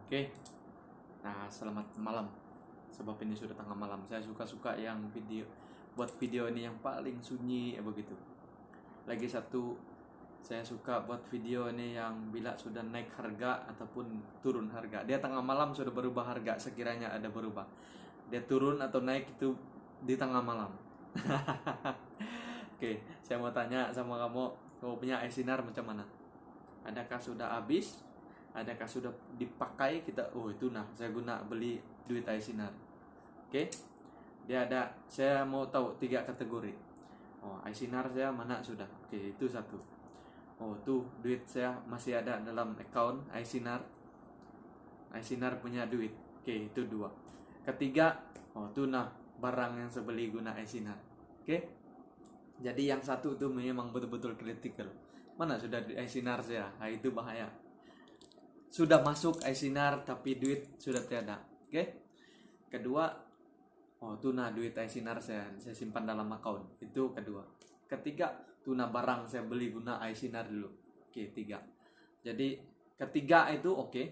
Oke, nah selamat malam. Sebab ini sudah tengah malam. Saya suka-suka yang buat video ini yang paling sunyi begitu. Lagi satu, saya suka buat video ini yang bila sudah naik harga ataupun turun harga. Dia tengah malam sudah berubah harga sekiranya ada berubah. Dia turun atau naik itu di tengah malam. Oke, saya mau tanya sama kamu punya sinar macam mana? Adakah sudah habis? Adakah sudah dipakai? Itu saya guna beli duit sinar. Oke, saya mau tahu 3 kategori. Sinar saya mana sudah? Oke, itu satu. Tuh duit saya masih ada dalam account sinar. Sinar punya duit. Oke, itu 2. Ketiga, barang yang saya beli guna sinar. Oke. Jadi yang satu tuh memang betul-betul kritikal. Mana sudah sinar saya? Itu bahaya. Sudah masuk sinar tapi duit sudah tiada. Oke. Kedua, duit sinar saya simpan dalam account. Itu kedua. Ketiga, barang saya beli guna sinar dulu. Oke, 3. Jadi ketiga itu oke.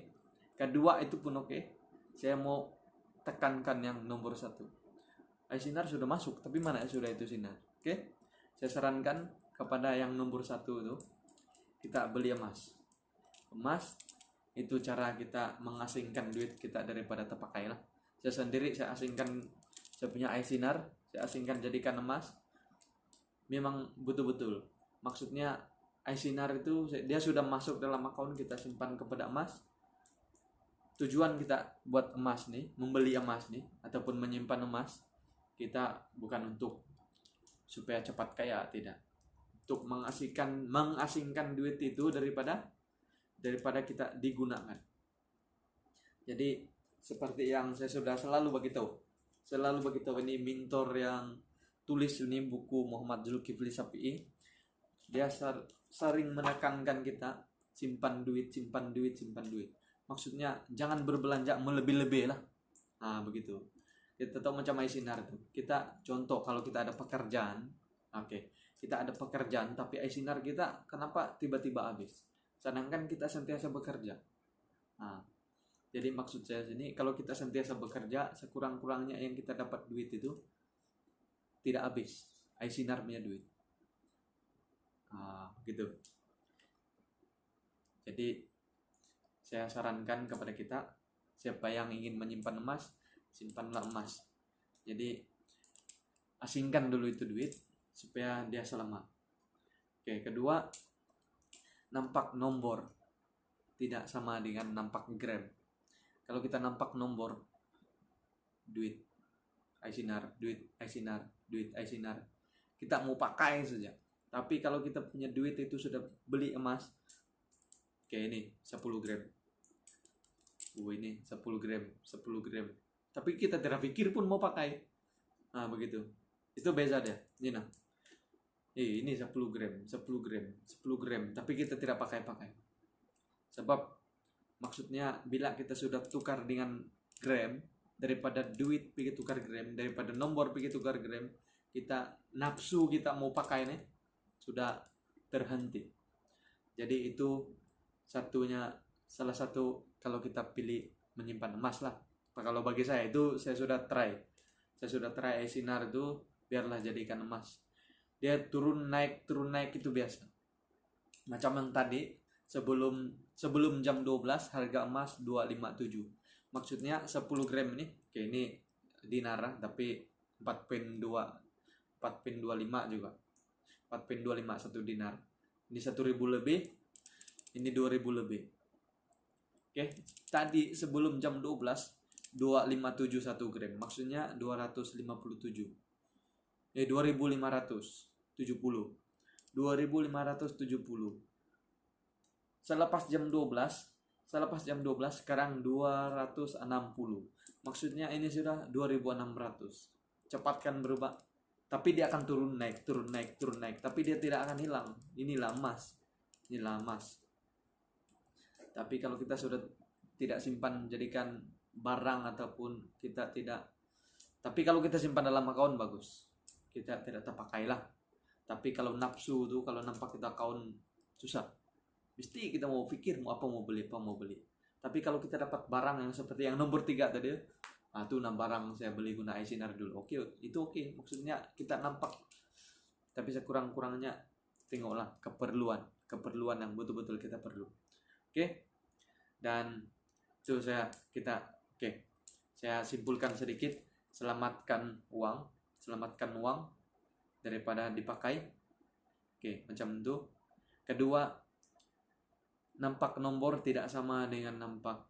Kedua itu pun oke. Saya mau tekankan yang nomor 1. Sinar sudah masuk, tapi mana sudah itu sinar. Oke. Saya sarankan kepada yang nomor 1 itu kita beli emas. Emas itu cara kita mengasingkan duit kita daripada terpakai lah. Saya sendiri saya asingkan, saya punya sinar, saya asingkan jadikan emas. Memang betul-betul maksudnya sinar itu dia sudah masuk dalam akun kita, simpan kepada emas. Tujuan kita buat emas nih, membeli emas nih ataupun menyimpan emas, kita bukan untuk supaya cepat kaya, tidak. Untuk mengasingkan duit itu daripada kita digunakan. Jadi seperti yang saya sudah selalu beritahu ini mentor yang tulis ini buku Muhammad Zulkifli Shafii. Dia sering menekankan kita simpan duit. Maksudnya jangan berbelanja melebih-lebih lah. Begitu. Kita tahu macam sinar itu. Kita contoh kalau kita ada pekerjaan, kita ada pekerjaan tapi sinar kita kenapa tiba-tiba habis? Sedangkan kita sentiasa bekerja. Jadi maksud saya sini, kalau kita sentiasa bekerja, sekurang-kurangnya yang kita dapat duit itu tidak habis. Sinar punya duit. Begitu. Jadi saya sarankan kepada kita, siapa yang ingin menyimpan emas, simpanlah emas. Jadi asingkan dulu itu duit supaya dia selamat. Oke, kedua, nampak nomor tidak sama dengan nampak gram. Kalau kita nampak nomor duit sinar, kita mau pakai saja. Tapi kalau kita punya duit itu sudah beli emas, ini 10 gram. Ini 10 gram. Tapi kita tidak pikir pun mau pakai. Begitu. Itu beza dia. Ini 10 gram. Tapi kita tidak pakai. Sebab maksudnya bila kita sudah tukar dengan gram, daripada duit pergi tukar gram, daripada nomor pergi tukar gram, kita nafsu kita mau pakai nih sudah terhenti. Jadi itu salah satu kalau kita pilih menyimpan emas lah. Kalau bagi saya itu saya sudah try sinar itu, biarlah jadikan emas. Dia turun naik itu biasa. Macam yang tadi sebelum jam 12 harga emas 257. Maksudnya 10 gram ini, ini dinar tapi 4.25 juga. 4.25 1 dinar. Ini 1.000 lebih, ini 2.000 lebih. Tadi sebelum jam 12 257 1 gram. Maksudnya 257. 2570. Selepas jam 12 sekarang 260. Maksudnya ini sudah 2600. Cepatkan berubah. Tapi dia akan turun naik. Tapi dia tidak akan hilang. Inilah emas. Tapi kalau kita sudah tidak simpan jadikan barang ataupun kita tidak. Tapi kalau kita simpan dalam akun bagus. Kita tidak terpakailah. Tapi kalau nafsu tuh, kalau nampak kita akun susah. Mesti kita mau pikir mau beli. Tapi kalau kita dapat barang yang seperti yang nomor 3 tadi, itu barang saya beli guna eye sinar dulu. Oke, itu oke. Maksudnya kita nampak. Tapi sekurang-kurangnya tengoklah keperluan yang betul-betul kita perlu. Oke. Dan itu saya simpulkan sedikit, selamatkan uang daripada dipakai. Oke, macam itu. Kedua, nampak nomor tidak sama dengan nampak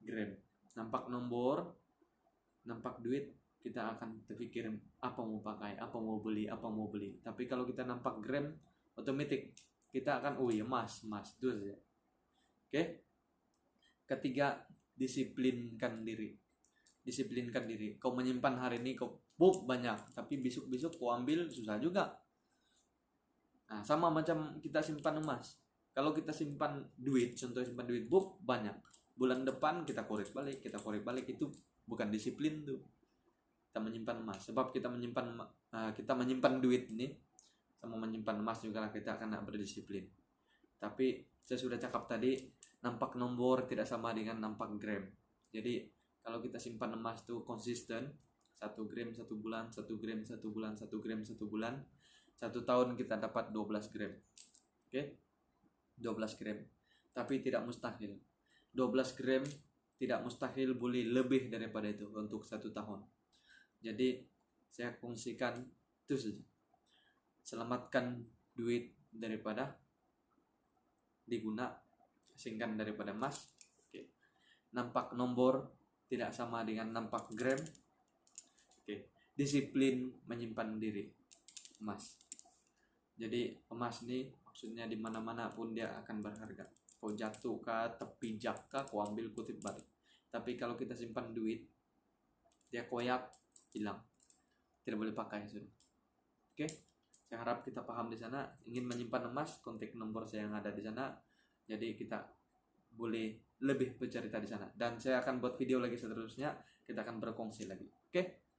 gram. Nampak nomor, nampak duit, kita akan terpikir apa mau pakai, apa mau beli. Tapi kalau kita nampak gram, otomatis kita akan emas itu saja. Oke. Ketiga, disiplinkan diri. Kau menyimpan hari ini kau banyak, tapi besok kau ambil susah juga. Nah, sama macam kita simpan emas. Kalau kita simpan duit, contoh simpan duit banyak, bulan depan kita korek balik, itu bukan disiplin tuh. Kita menyimpan emas, sebab kita menyimpan duit ini sama menyimpan emas juga lah, kita akan berdisiplin. Tapi saya sudah cakap tadi, nampak nomor tidak sama dengan nampak gram. Jadi kalau kita simpan emas tuh konsisten, 1 gram 1 bulan, 1 gram 1 bulan, 1 gram 1 bulan, 1 tahun kita dapat 12 gram. Oke? 12 gram. Tapi tidak mustahil. 12 gram tidak mustahil, boleh lebih daripada itu untuk 1 tahun. Jadi saya kongsikan itu saja. Selamatkan duit daripada asingkan daripada emas. Oke. Nampak nomor tidak sama dengan nampak gram. Oke. Disiplin menyimpan diri emas. Jadi emas ini maksudnya di mana-mana pun dia akan berharga. Kau jatuh kah, tepi jak kah, kau ambil kutip balik. Tapi kalau kita simpan duit, dia koyak, hilang, tidak boleh pakai sudah. Oke, saya harap kita paham di sana. Ingin menyimpan emas, kontak nomor saya yang ada di sana. Jadi kita boleh lebih bercerita di sana. Dan saya akan buat video lagi seterusnya. Kita akan berkongsi lagi. Oke.